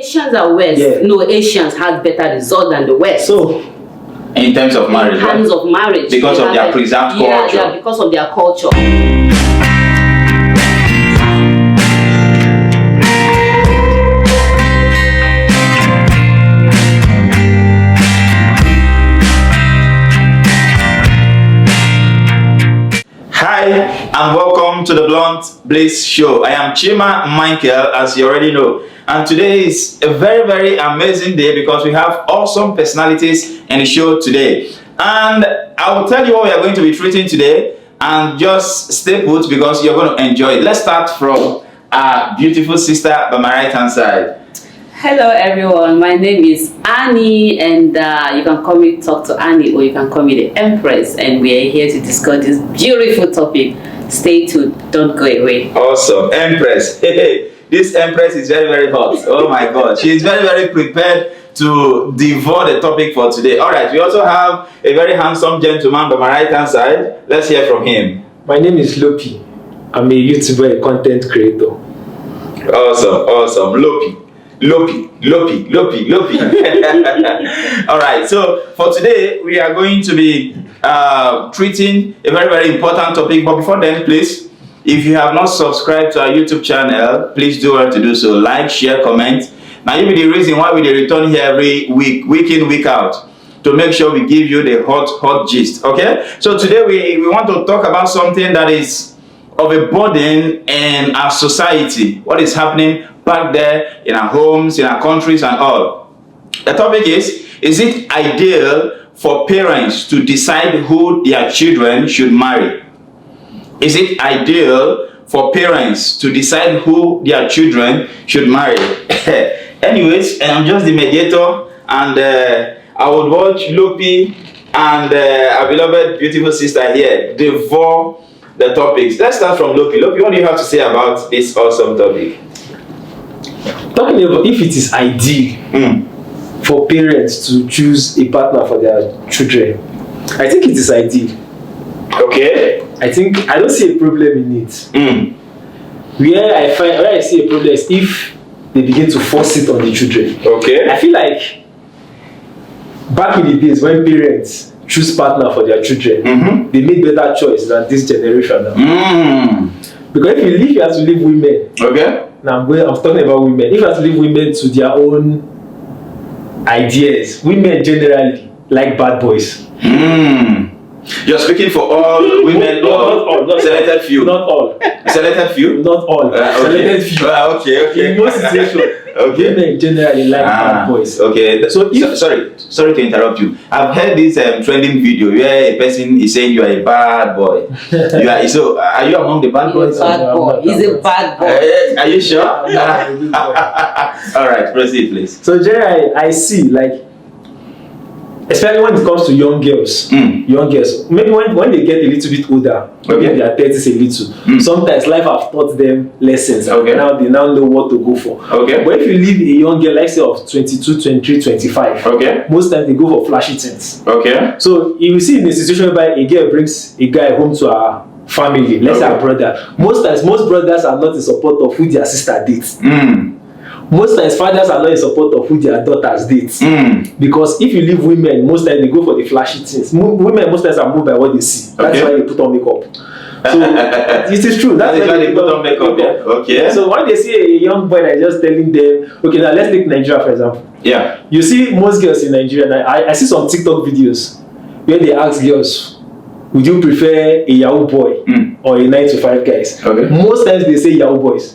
Asians are West. Yeah. No, Asians have better result than the West. So, in terms of marriage, in terms of marriage, because of their preserved culture. Yeah, because of their culture. Hi, and welcome to the Blunt Bliss Show. I am Chima Michael, as you already know. And today is a very, very amazing day because we have awesome personalities in the show today. And I will tell you what we are going to be treating today. And just stay put because you're going to enjoy it. Let's start from our beautiful sister by my right hand side. Hello everyone, my name is Annie, and you can call me Talk to Annie, or you can call me the Empress, and we are here to discuss this beautiful topic. Stay tuned, don't go away. Awesome, Empress. Hey, this Empress is very, very hot. Oh my God, she is very, very prepared to devour the topic for today. All right, we also have a very handsome gentleman by my right hand side. Let's hear from him. my name is Lopi. I'm a YouTuber, a content creator. Awesome, Lopi. All right, so for today we are going to be treating a very, very important topic. But before then, please, if you have not subscribed to our YouTube channel, please do well to do so. Like, share, comment. Now, you'll be the reason why we return here every week in, week out, to make sure we give you the hot gist. Okay, so today we want to talk about something that is of a burden in our society. What is happening back there in our homes, in our countries and all. The topic is it ideal for parents to decide who their children should marry? Is it ideal for parents to decide who their children should marry? Anyways, I'm just the mediator, and I would watch Lopi and our beloved beautiful sister here devour the topics. Let's start from Lopi. Lopi, what do you have to say about this awesome topic? Talking about if it is ideal for parents to choose a partner for their children, I think it is ideal. Okay. I don't see a problem in it. Where I see a problem is if they begin to force it on the children. Okay. I feel like back in the days when parents choose partner for their children, they made better choice than this generation now. Because if you have to leave women, okay. Now I'm talking about women. If you have to leave women to their own ideas, women generally like bad boys. You're speaking for all women, not all, not selected few. Not all. Selected few? Not all. Okay. Selected few. Okay. In most situations, women generally like bad boys. Okay. So sorry to interrupt you. I've heard this trending video where a person is saying you are a bad boy. Are you among the bad boys? He's a bad boy. Are you sure? All right, proceed, please. So generally, I see, like, especially when it comes to young girls, maybe when they get a little bit older, maybe in their 30s a little, sometimes life have taught them lessons, and now they know what to go for. Okay. But if you leave a young girl, like say of 22, 23, 25, most times they go for flashy things. Okay. So you will see in a situation whereby a girl brings a guy home to her family, let's say her brother. Most times, most brothers are not in support of who their sister dates. Most times fathers are not in support of who their daughters date. Because if you leave women, most times they go for the flashy things. Women most times are moved by what they see. That's why they put on makeup. So it is true. That's why they put on makeup. Okay. So when they see a young boy that is just telling them, okay, now let's take Nigeria for example. Yeah. You see most girls in Nigeria. I see some TikTok videos where they ask girls, would you prefer a Yahoo boy or a 9-to-5 guys? Okay. Most times they say Yahoo boys.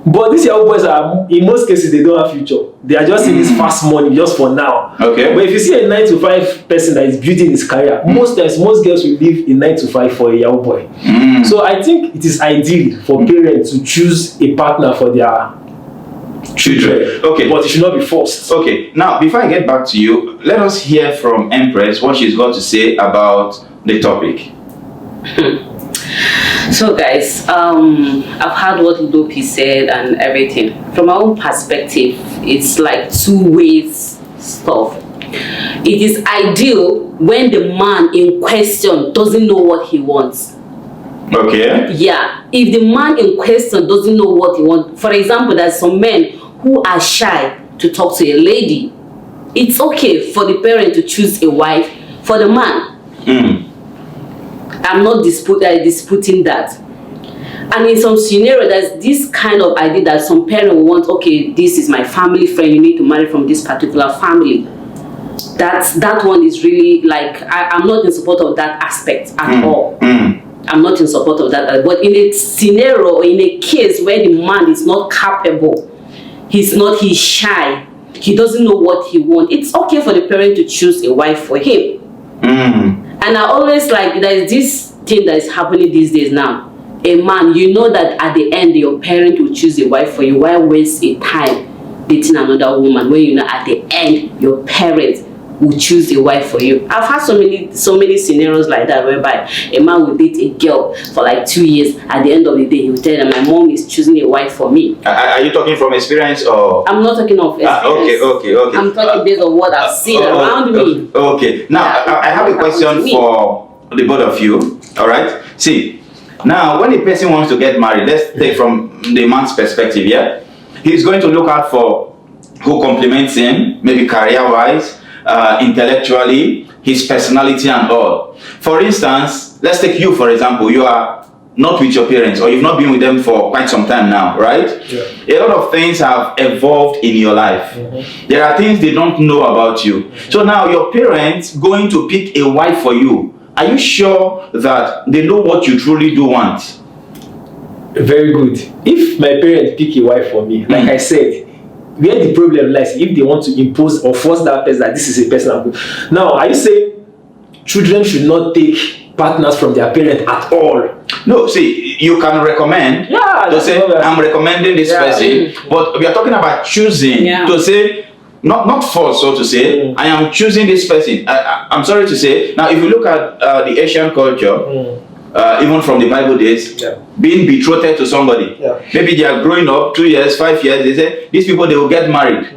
But these Yahoo boys are, in most cases, they don't have future. They are just in this fast money just for now. Okay. But if you see a 9-to-5 person that is building his career, most times, most girls will leave a 9-to-5 for a Yahoo boy. So I think it is ideal for parents to choose a partner for their children. Okay. But it should not be forced. Okay. Now, before I get back to you, let us hear from Empress what she's got to say about the topic. So guys, I've heard what Lopi said and everything. From my own perspective, it's like two ways stuff. It is ideal when the man in question doesn't know what he wants. Okay. Yeah. If the man in question doesn't know what he wants, for example, there's some men who are shy to talk to a lady. It's okay for the parent to choose a wife for the man. I'm not disputing that. And in some scenario, there's this kind of idea that some parent want, okay, this is my family friend, you need to marry from this particular family. That one is really like, I'm not in support of that aspect at all. I'm not in support of that. But in a scenario, or in a case where the man is not capable, he's shy, he doesn't know what he wants, it's okay for the parent to choose a wife for him. And I always like, there's this thing that is happening these days now. A man, you know that at the end your parent will choose a wife for you. Why waste a time dating another woman when you know at the end your parents will choose a wife for you? I've had so many scenarios like that, whereby a man will date a girl for like 2 years. At the end of the day, he will tell them, my mom is choosing a wife for me. Are you talking from experience or? I'm not talking of experience. Okay. I'm talking based on what I've seen around me. Okay. Now, I have a question for the both of you. All right. See, now when a person wants to get married, let's take from the man's perspective. Yeah, he's going to look out for who complements him, maybe career-wise, intellectually, his personality and all. For instance, let's take you for example. You are not with your parents, or you've not been with them for quite some time now, right? Yeah. A lot of things have evolved in your life. There are things they don't know about you. So now your parents going to pick a wife for you. Are you sure that they know what you truly do want? Very good. If my parents pick a wife for me, like I said, where the problem lies, if they want to impose or force that person that this is a person I'm good. Now, are you saying children should not take partners from their parents at all? No, see, you can recommend to say, I'm recommending this person, but we are talking about choosing to say, not force, so to say, I am choosing this person. I'm sorry to say, now if you look at the Asian culture, even from the Bible days, being betrothed to somebody, maybe they are growing up 2 years, 5 years, they say, these people, they will get married.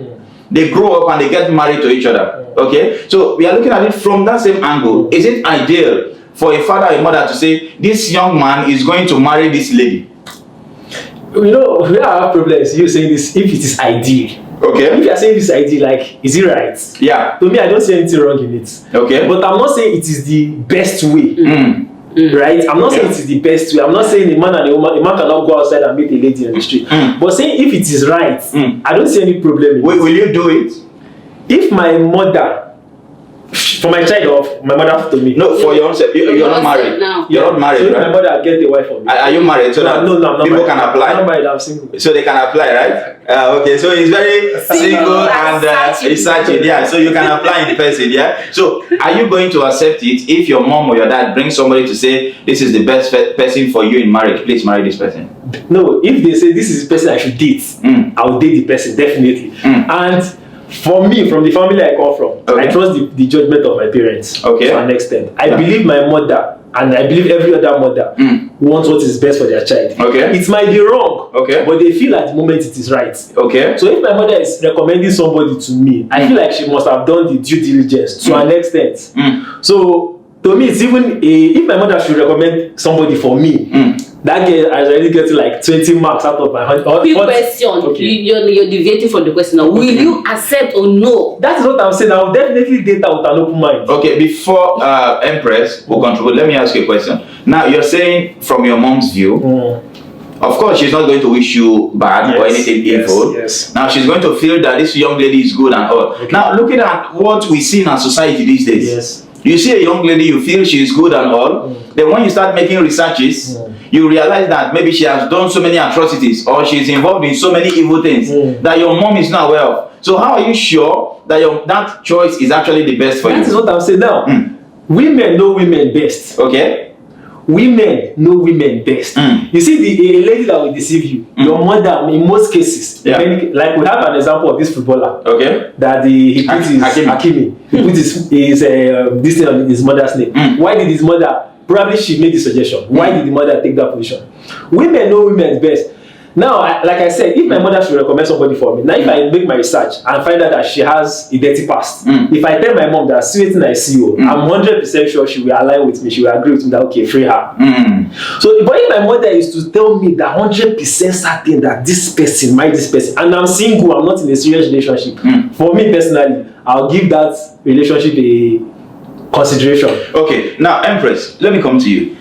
They grow up and they get married to each other. Okay, so we are looking at it from that same angle. Is it ideal for a father or a mother to say, this young man is going to marry this lady? You know, we have problems. You saying this, if it is ideal. Okay. If you are saying this idea, like, is it right? Yeah. To me, I don't see anything wrong in it. Okay. But I'm not saying it is the best way. Right? I'm not saying it is the best way. I'm not saying a man and a woman, a man cannot go outside and meet a lady on the street. But saying if it is right, I don't see any problem in it. Will you do it? If my mother, for my child or my mother to me. No, for your own self. You're not married. No. You're not married, so right? My mother get a wife for me. Are you married? So that no, I'm not people married. can apply. I'm not married, I'm single. So they can apply, right? Okay, so he's very single and he's searching. Yeah, so you can apply in person. Yeah. So are you going to accept it if your mom or your dad brings somebody to say this is the best person for you in marriage? Please marry this person. No, if they say this is the person I should date, I will date the person definitely. And for me, from the family I come from, I trust the judgment of my parents to an extent. I believe my mother and I believe every other mother wants what is best for their child. It might be wrong, but they feel at the moment it is right. So if my mother is recommending somebody to me, I feel like she must have done the due diligence to an extent. So to me, it's even if my mother should recommend somebody for me, that girl has already getting like 20 marks out of my 100. Quick question. You're deviating from the question now. Will you accept or no? That's what I'm saying. I will definitely date her with an open mind. Okay, before Empress will contribute, let me ask you a question. Now, you're saying from your mom's view, of course, she's not going to wish you bad or anything evil. Now, she's going to feel that this young lady is good and all. Now, looking at what we see in our society these days, you see a young lady, you feel she is good and all. Then when you start making researches, you realize that maybe she has done so many atrocities or she's involved in so many evil things that your mom is not aware of. So how are you sure that that choice is actually the best for you? That is what I'm saying now. Women know women best. Women know women best. You see, a lady that will deceive you, your mother, in most cases, like we have an example of this footballer, that he put his Hakimi, he put his this thing on his mother's name. Why did his mother? Probably she made the suggestion. Why did the mother take that position? Women know women best. Now, like I said, if my mother should recommend somebody for me, now if I make my research and find out that she has a dirty past, if I tell my mom that see wetin I see, I'm 100% sure she will align with me. She will agree with me that okay, free her. So, but if my mother is to tell me that 100% certain that this person married this person, and I'm single, I'm not in a serious relationship, for me personally, I'll give that relationship a consideration. Okay, now Empress, let me come to you.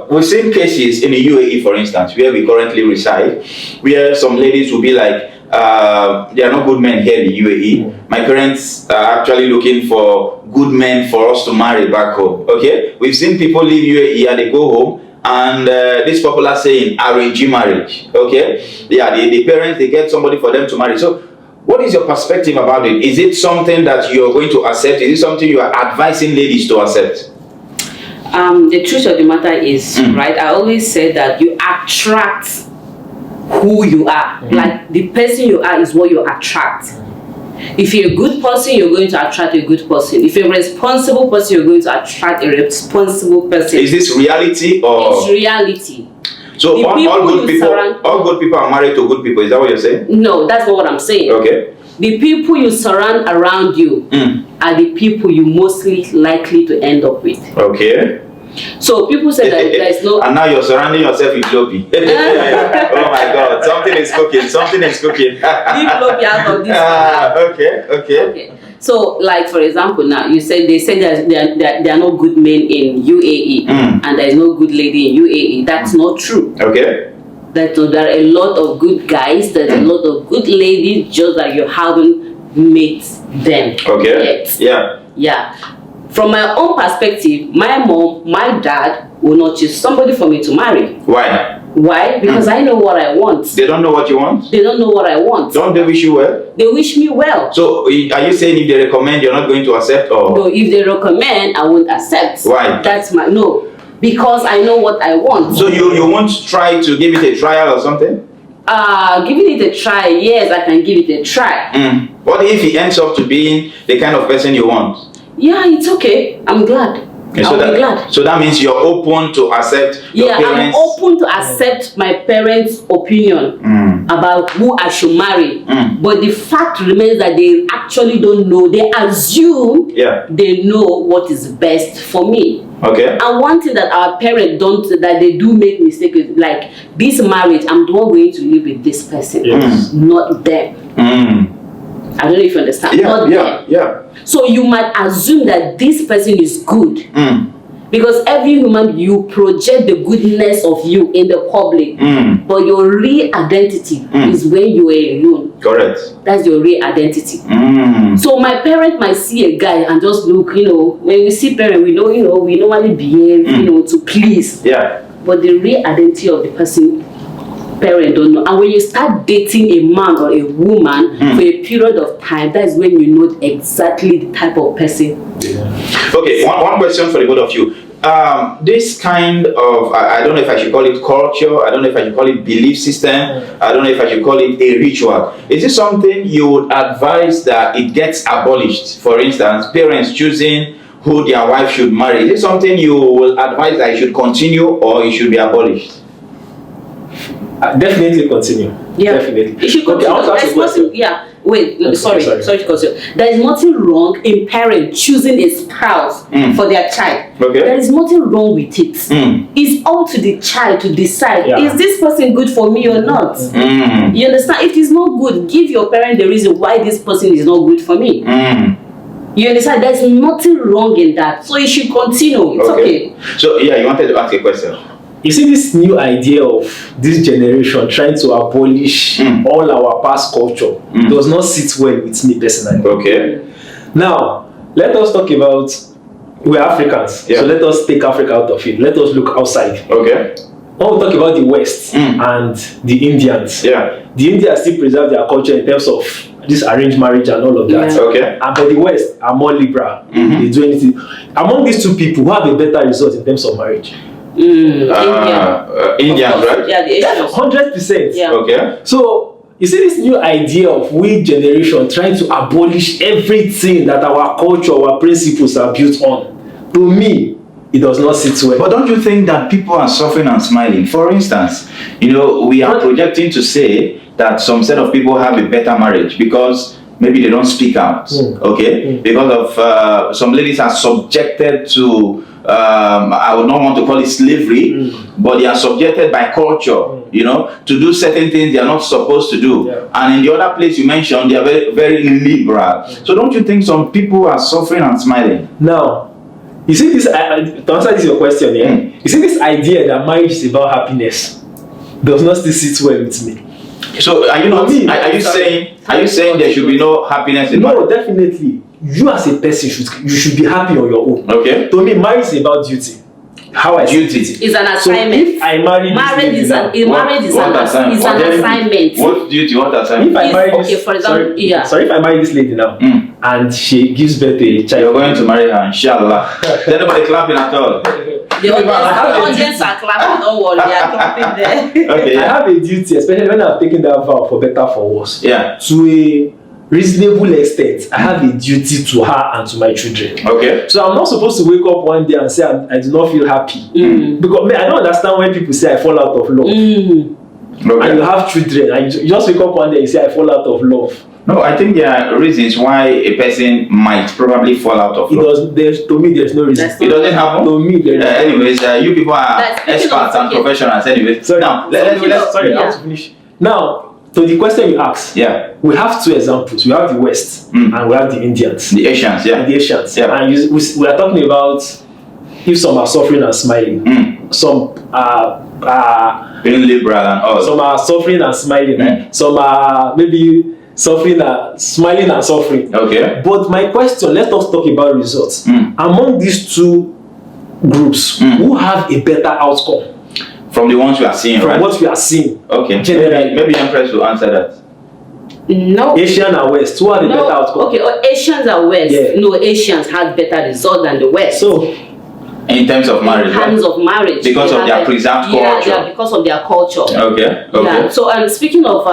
We've seen cases in the UAE, for instance, where we currently reside, where some ladies will be like, there are no good men here in the UAE. My parents are actually looking for good men for us to marry back home. Okay, we've seen people leave UAE and they go home, and this popular saying, arranged marriage. Okay, yeah, the parents, they get somebody for them to marry. So what is your perspective about it? Is it something that you're going to accept? Is it something you are advising ladies to accept? The truth of the matter is, right, I always say that you attract who you are. Like, the person you are is what you attract. If you're a good person, you're going to attract a good person. If you're a responsible person, you're going to attract a responsible person. Is this reality or? It's reality. So all good people are married to good people. Is that what you're saying? No, that's not what I'm saying. Okay. The people you surround around you are the people you mostly likely to end up with. Okay. So people say that there is no... And now you're surrounding yourself with Lopi. Oh my God, something is cooking, something is cooking. Leave Lopi out of this. Okay. So, like, for example, now, they say there are no good men in UAE and there is no good lady in UAE. That's not true. Okay. There are a lot of good guys, there's a lot of good ladies, just that you haven't met them yet. Yeah. From my own perspective, my mom, my dad will not choose somebody for me to marry. Why? Why? Because I know what I want. They don't know what you want? They don't know what I want. Don't they wish you well? They wish me well. So, are you saying if they recommend, you're not going to accept? Or? No, if they recommend, I won't accept. Why? That's my... No. Because I know what I want. So, you won't try to give it a trial or something? Giving it a try, yes, I can give it a try. What if he ends up to being the kind of person you want? Yeah, it's okay. I'm glad. I'll be glad. So that means you're open to accept your parents? I'm open to accept my parents' opinion about who I should marry. But the fact remains that they actually don't know. They assume they know what is best for me. Okay. And one thing that our parents that they do make mistakes with, like this marriage, I'm the one going to live with this person, not them. I don't know if you understand. Yeah. So you might assume that this person is good. Because every human, you project the goodness of you in the public. But your real identity is when you are alone. Correct. That's your real identity. So my parent might see a guy and just look, when we see parents, we know, we normally behave, to please. Yeah. But the real identity of the person, parent don't know. And when you start dating a man or a woman for a period of time, that's when you know exactly the type of person. Okay, one question for the both of you. This kind of, I don't know if I should call it culture, I don't know if I should call it belief system, I don't know if I should call it a ritual. Is it something you would advise that it gets abolished? For instance, parents choosing who their wife should marry. Is it something you will advise that it should continue or it should be abolished? Definitely continue. Yeah, definitely. It should continue. Sorry to cut you. There is nothing wrong in parents choosing a spouse for their child. Okay. There is nothing wrong with it. It's up to the child to decide, is this person good for me or not? You understand? If it's not good, give your parent the reason why this person is not good for me. You understand? There's nothing wrong in that. So it should continue. It's okay. So, you wanted to ask a question. You see this new idea of this generation trying to abolish all our past culture does not sit well with me personally. Okay. Now, let us talk about, we're Africans, so let us take Africa out of it. Let us look outside. Okay. When we talk about the West and the Indians, the Indians still preserve their culture in terms of this arranged marriage and all of that. Okay. And but the West are more liberal. They do anything. Among these two people, who have a better result in terms of marriage? Indians, right? Yeah, the Asians. 100%. Yeah. Okay. So you see this new idea of we generation trying to abolish everything that our culture, our principles are built on. To me, it does not sit well. But don't you think that people are suffering and smiling? For instance, we are projecting to say that some set of people have a better marriage because maybe they don't speak out, okay? Because of some ladies are subjected to, I would not want to call it slavery, but they are subjected by culture, to do certain things they are not supposed to do. Yeah. And in the other place you mentioned, they are very, very liberal. So don't you think some people are suffering and smiling? Now, you see this, to answer this your question, you see this idea that marriage is about happiness does not still sit well with me. So are you saying there should be no happiness in marriage? No, definitely. You as a person should be happy on your own. Okay. To me, marriage is about duty. How I see it. It's an assignment. So if I marry marriage is an assignment. What duty? What assignment? If I marry okay, for example, if I marry this lady now and she gives birth to a child, you're going to marry her, inshallah. Nobody clapping at all. The audience are clapping. Don't worry, they are clapping there. Okay. I have a duty, especially when I'm taking that vow for better for worse. Yeah. To a reasonable extent, I have a duty to her and to my children. Okay. So I'm not supposed to wake up one day and say I do not feel happy. Because I don't understand when people say I fall out of love. Okay. And you have children and you just wake up one day and say I fall out of love. No, I think there are reasons why a person might probably fall out of love. To me, there's no reason. It doesn't happen? To me, there's anyways, you people are experts and professionals anyways. Sorry, now, I have to finish. Now, to the question you asked, we have two examples. We have the West and we have the Indians. The Asians, The Asians. Yeah. And we are talking about if some are suffering and smiling. Some are being liberal and all. Some are suffering and smiling. Some are maybe suffering and smiling and suffering. Okay. But my question, let us talk about results. Among these two groups, who have a better outcome? From the ones we are seeing, right? From what we are seeing. Okay. Generally. Maybe Empress will answer that. No. Asian and West, who have a better outcome? Okay, Asians and West. Yeah. No, Asians had better result than the West. So, in terms of marriage, in terms of marriage, because of their preserved culture. Yeah, because of their culture. Okay. Yeah. So, speaking of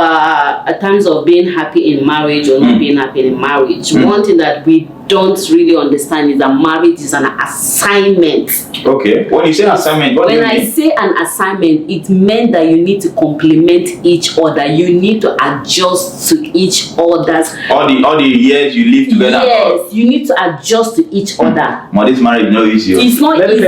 terms of being happy in marriage or not being happy in marriage, one thing that we don't really understand is that marriage is an assignment. Okay. When you say assignment, what do you mean? When I say an assignment, it meant that you need to complement each other. You need to adjust to each other's. All the years you live together. Yes, you need to adjust to each other. But this marriage is not easy. It's not easy.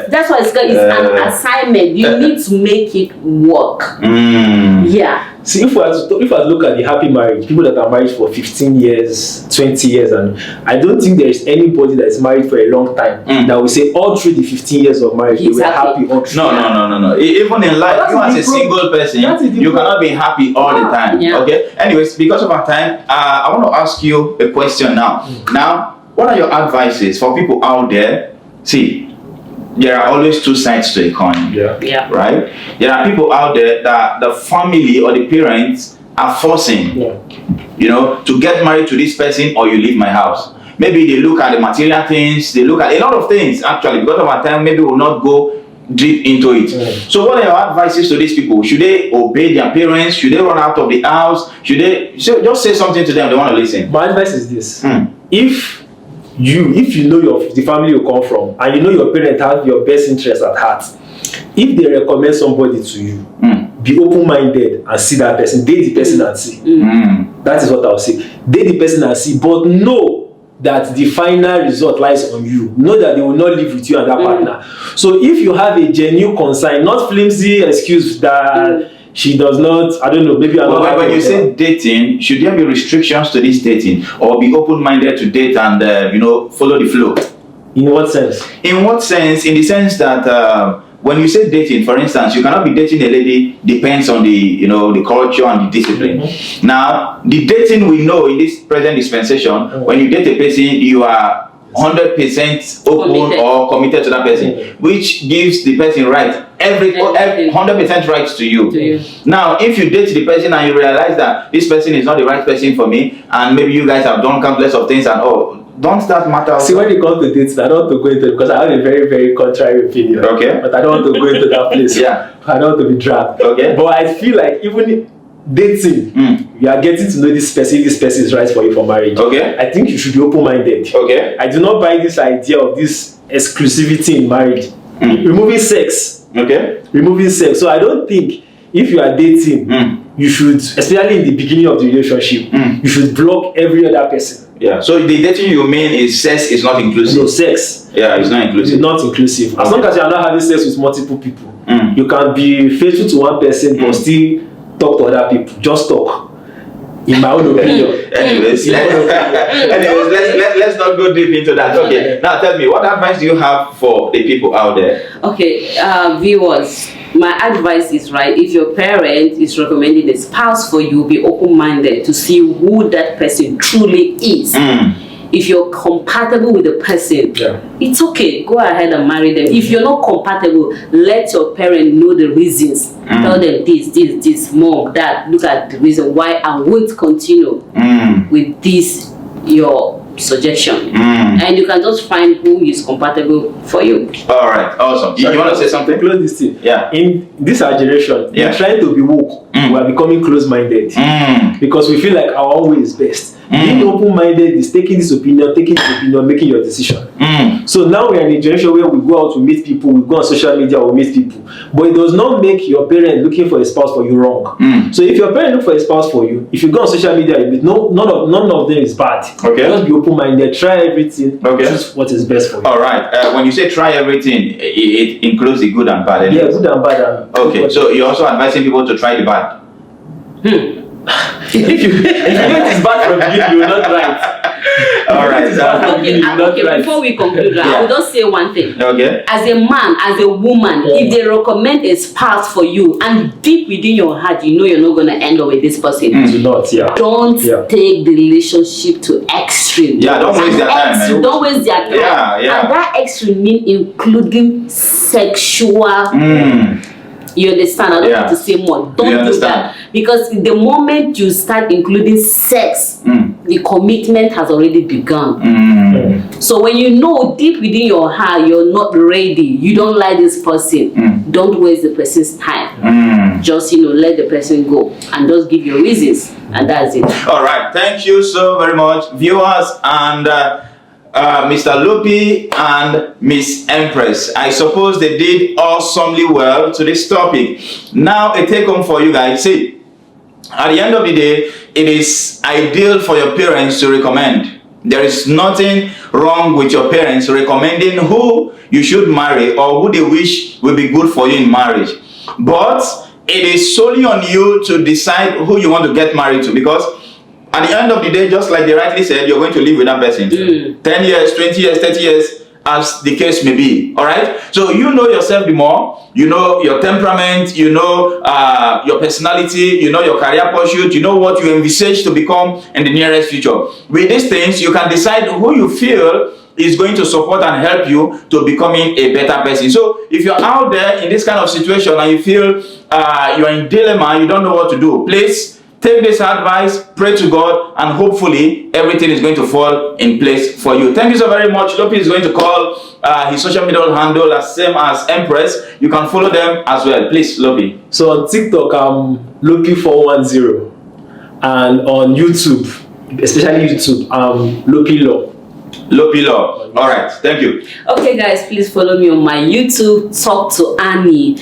That's why it's an assignment. You need to make it work. Yeah. See, if I look at the happy marriage, people that are married for 15 years, 20 years, and I don't think there is anybody that is married for a long time that will say all through the 15 years of marriage, they were happy all through. No. Even in life, you as a single person, you cannot be happy all the time. Yeah. Okay? Anyways, because of our time, I want to ask you a question now. Now, what are your advices for people out there? See, there are always two sides to a coin. Yeah. Right? There are people out there that the family or the parents are forcing, to get married to this person or you leave my house. Maybe they look at the material things, they look at a lot of things actually. Because of our time, maybe we'll not go deep into it. So what are your advices to these people? Should they obey their parents? Should they run out of the house? Should they just say something to them? They want to listen. My advice is this. If you know the family you come from and you know your parents have your best interest at heart, if they recommend somebody to you, be open-minded and see that person, date the person and see. That is what I'll say. Date the person and see, but know that the final result lies on you. Know that they will not live with you and that partner. So if you have a genuine concern, not flimsy excuse that she does not, I don't know, maybe another. When you say dating, should there be restrictions to this dating, or be open-minded to date and follow the flow? In what sense? In what sense? In the sense that when you say dating, for instance, you cannot be dating a lady depends on the the culture and the discipline. Now, the dating we know in this present dispensation, when you date a person, you are 100% open or committed to that person, which gives the person right, every 100% rights to you. Now, if you date the person and you realize that this person is not the right person for me, and maybe you guys have done countless of things and don't start matter. See, when it comes to dates, I don't want to go into it because I have a very, very contrary opinion. Okay. But I don't want to go into that place. I don't want to be dragged. Okay. But I feel like even dating, you are getting to know this person is right for you for marriage. Okay. I think you should be open-minded. Okay. I do not buy this idea of this exclusivity in marriage. Removing sex. Okay. Removing sex. So I don't think if you are dating, you should, especially in the beginning of the relationship, you should block every other person. Yeah. So the dating you mean is sex is not inclusive? No, sex. Yeah, it's not inclusive. It's not inclusive. As long as you are not having sex with multiple people, you can be faithful to one person but still talk to other people. Just talk. In my own opinion. Anyways, let's not go deep into that. Okay. Now tell me, what advice do you have for the people out there? Okay, viewers, my advice is, right, if your parent is recommending a spouse for you, be open-minded to see who that person truly is. If you're compatible with the person, it's okay, go ahead and marry them. If you're not compatible, let your parent know the reasons. Tell them this, mom, dad, look at the reason why I won't continue with this, your suggestion. And you can just find who is compatible for you. All right, awesome. You want to say something? Close this thing. Yeah. In this generation, we're trying to be woke. We are becoming close-minded because we feel like our own way is best. Being open-minded is taking this opinion, making your decision. So now we are in a generation where we go out, we meet people, we go on social media, we meet people. But it does not make your parent looking for a spouse for you wrong. So if your parent look for a spouse for you, if you go on social media, none of them is bad. Okay. Just be open-minded, try everything, choose what is best for you. All right. When you say try everything, it includes the good and bad. Yeah, good and bad. Okay, so you're also advising people to try the bad. If you know it is bad from the beginning, you will not try it. All right. Okay, before we conclude, I will just say one thing. Okay. As a man, as a woman, if they recommend a spouse for you, and deep within your heart, you know you're not going to end up with this person. Do not, Don't take the relationship to extreme. Yeah, don't waste their time, man. Don't waste their time. Yeah. And that extreme means including sexual. You understand? I don't have to say more. Don't do that. Because the moment you start including sex, the commitment has already begun. So when you know deep within your heart you're not ready, you don't like this person, don't waste the person's time. Just, let the person go and just give your reasons, and that's it. All right. Thank you so very much, viewers, and Mr. Lopi and Miss Empress. I suppose they did awesomely well to this topic. Now, a take home for you guys. See, at the end of the day, it is ideal for your parents to recommend. There is nothing wrong with your parents recommending who you should marry or who they wish will be good for you in marriage. But it is solely on you to decide who you want to get married to, because at the end of the day, just like they rightly said, you're going to live with that person. 10 years, 20 years, 30 years, as the case may be. All right? So you know yourself the more. You know your temperament. You know your personality. You know your career pursuit. You know what you envisage to become in the nearest future. With these things, you can decide who you feel is going to support and help you to becoming a better person. So if you're out there in this kind of situation and you feel you're in dilemma, you don't know what to do, please take this advice, pray to God, and hopefully everything is going to fall in place for you. Thank you so very much. Lopi is going to call his social media handle as same as Empress. You can follow them as well. Please, Lopi. So on TikTok, I'm Lopi410, and on YouTube, especially YouTube, Lopi Law. Lopi Law. All right. Thank you. Okay, guys, please follow me on my YouTube, Talk to Annie.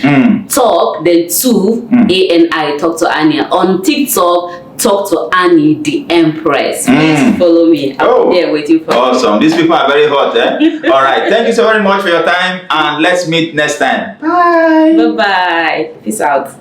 Talk, then 2, A-N-I, Talk to Annie. On TikTok, Talk to Annie, the Empress. Please follow me. I'm there waiting for you. Awesome. These people are very hot, eh? All right. Thank you so very much for your time, and let's meet next time. Bye. Bye-bye. Peace out.